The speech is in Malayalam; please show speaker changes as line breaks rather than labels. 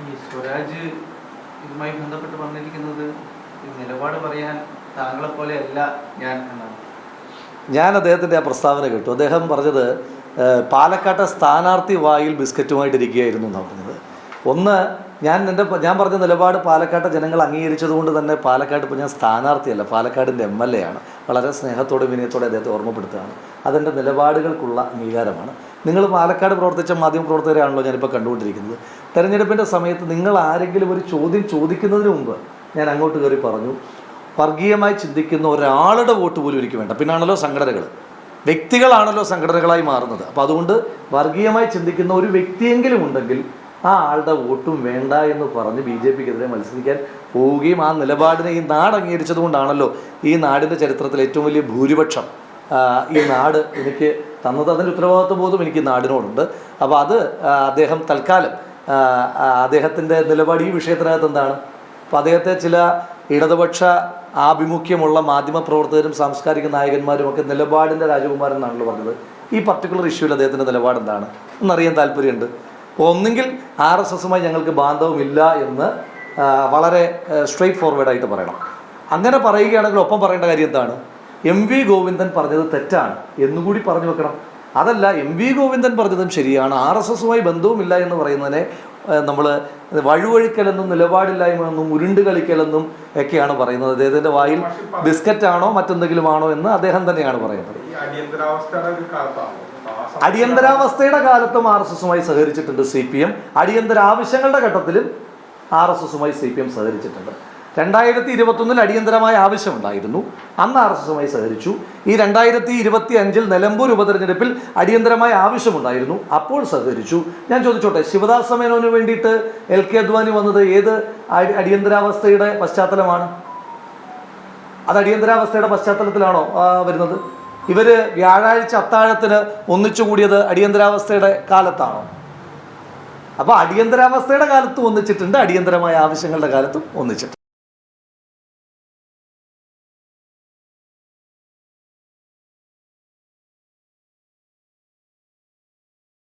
ഈ സ്വരാജ് ഇതുമായി ബന്ധപ്പെട്ട് പറഞ്ഞിരിക്കുന്നത് നിലപാട് പറയാൻ താങ്കളെ പോലെയല്ല ഞാൻ എന്നാണ്.
ഞാൻ അദ്ദേഹത്തിൻ്റെ ആ പ്രസ്താവന കേട്ടു. അദ്ദേഹം പറഞ്ഞത് പാലക്കാട്ടെ സ്ഥാനാർത്ഥി വായിൽ ബിസ്ക്കറ്റുമായിട്ടിരിക്കുകയായിരുന്നു എന്നാണ് പറഞ്ഞത്. ഒന്ന്, ഞാൻ പറഞ്ഞ നിലപാട് പാലക്കാട്ടെ ജനങ്ങൾ അംഗീകരിച്ചതുകൊണ്ട് തന്നെ പാലക്കാട് ഇപ്പോൾ ഞാൻ സ്ഥാനാർത്ഥിയല്ല, പാലക്കാടിൻ്റെ MLA ആണ്. വളരെ സ്നേഹത്തോടെ വിനയത്തോടെ അദ്ദേഹത്തെ ഓർമ്മപ്പെടുത്തുകയാണ്. അതെൻ്റെ നിലപാടുകൾക്കുള്ള അംഗീകാരമാണ്. നിങ്ങൾ പാലക്കാട് പ്രവർത്തിച്ച മാധ്യമപ്രവർത്തകരെയാണല്ലോ ഞാനിപ്പോൾ കണ്ടുകൊണ്ടിരിക്കുന്നത്. തെരഞ്ഞെടുപ്പിൻ്റെ സമയത്ത് നിങ്ങൾ ആരെങ്കിലും ഒരു ചോദ്യം ചോദിക്കുന്നതിന് മുമ്പ് ഞാൻ അങ്ങോട്ട് കയറി പറഞ്ഞു, വർഗീയമായി ചിന്തിക്കുന്ന ഒരാളുടെ വോട്ട് പോലും എനിക്ക് വേണ്ട. പിന്നാണല്ലോ സംഘടനകൾ, വ്യക്തികളാണല്ലോ സംഘടനകളായി മാറുന്നത്. അപ്പോൾ അതുകൊണ്ട് വർഗീയമായി ചിന്തിക്കുന്ന ഒരു വ്യക്തിയെങ്കിലും ഉണ്ടെങ്കിൽ ആ ആളുടെ വോട്ടും വേണ്ട എന്ന് പറഞ്ഞ് BJPക്കെതിരെ മത്സരിക്കാൻ പോവുകയും ആ നിലപാടിനെ ഈ നാട് അംഗീകരിച്ചത് കൊണ്ടാണല്ലോ ഈ നാടിൻ്റെ ചരിത്രത്തിൽ ഏറ്റവും വലിയ ഭൂരിപക്ഷം ഈ നാട് എനിക്ക് തന്നത്. അതിൻ്റെ ഉത്തരവാദിത്വ ബോധം എനിക്ക് നാടിനോടുണ്ട്. അപ്പോൾ അത് അദ്ദേഹം തൽക്കാലം അദ്ദേഹത്തിൻ്റെ നിലപാട് ഈ വിഷയത്തിനകത്ത് എന്താണ്? അപ്പോൾ അദ്ദേഹത്തെ ചില ഇടതുപക്ഷ ആഭിമുഖ്യമുള്ള മാധ്യമപ്രവർത്തകരും സാംസ്കാരിക നായകന്മാരുമൊക്കെ നിലപാടിൻ്റെ രാജകുമാരൻ എന്നാണല്ലോ പറഞ്ഞത്. ഈ പർട്ടിക്കുലർ ഇഷ്യൂവിൽ അദ്ദേഹത്തിൻ്റെ നിലപാട് എന്താണ് എന്നറിയാൻ താല്പര്യമുണ്ട്. ഒന്നുകിൽ RSSുമായി ഞങ്ങൾക്ക് ബാന്ധവമില്ല എന്ന് വളരെ സ്ട്രെയിറ്റ് ഫോർവേഡായിട്ട് പറയണം. അങ്ങനെ പറയുകയാണെങ്കിൽ ഒപ്പം പറയേണ്ട കാര്യം എന്താണ്? MV ഗോവിന്ദൻ പറഞ്ഞത് തെറ്റാണ് എന്നുകൂടി പറഞ്ഞു വെക്കണം. അതല്ല, MV ഗോവിന്ദൻ പറഞ്ഞതും ശരിയാണ്, RSSുമായി ബന്ധവുമില്ല എന്ന് പറയുന്നതിനെ നമ്മൾ വഴുവഴിക്കലെന്നും നിലപാടില്ലായ്മയെന്നും ഉരുണ്ട് കളിക്കലെന്നും ഒക്കെയാണ് പറയുന്നത്. അദ്ദേഹത്തിൻ്റെ വായിൽ ബിസ്ക്കറ്റാണോ മറ്റെന്തെങ്കിലും ആണോ എന്ന് അദ്ദേഹം തന്നെയാണ് പറയുന്നത്. അടിയന്തരാവസ്ഥയുടെ കാലത്തും RSSുമായി സഹകരിച്ചിട്ടുണ്ട് CPM. അടിയന്തര ആവശ്യങ്ങളുടെ ഘട്ടത്തിലും RSSുമായി CPM സഹകരിച്ചിട്ടുണ്ട്. 2021 അടിയന്തരമായ ആവശ്യമുണ്ടായിരുന്നു, അന്ന് RSSുമായി സഹകരിച്ചു. ഈ 2025 നിലമ്പൂർ ഉപതെരഞ്ഞെടുപ്പിൽ അടിയന്തരമായ ആവശ്യമുണ്ടായിരുന്നു, അപ്പോൾ സഹകരിച്ചു. ഞാൻ ചോദിച്ചോട്ടെ, ശിവദാസ മേനോന് വേണ്ടിയിട്ട് LK അദ്വാനി വന്നത് ഏത് അടിയന്തരാവസ്ഥയുടെ പശ്ചാത്തലമാണ്? അത് അടിയന്തരാവസ്ഥയുടെ പശ്ചാത്തലത്തിലാണോ വരുന്നത്? ഇവർ വ്യാഴാഴ്ച അത്താഴത്തിന് ഒന്നിച്ചുകൂടിയത് അടിയന്തരാവസ്ഥയുടെ കാലത്താണോ? അപ്പോൾ അടിയന്തരാവസ്ഥയുടെ കാലത്തും ഒന്നിച്ചിട്ടുണ്ട്, അടിയന്തരമായ ആവശ്യങ്ങളുടെ കാലത്തും ഒന്നിച്ചിട്ടുണ്ട്.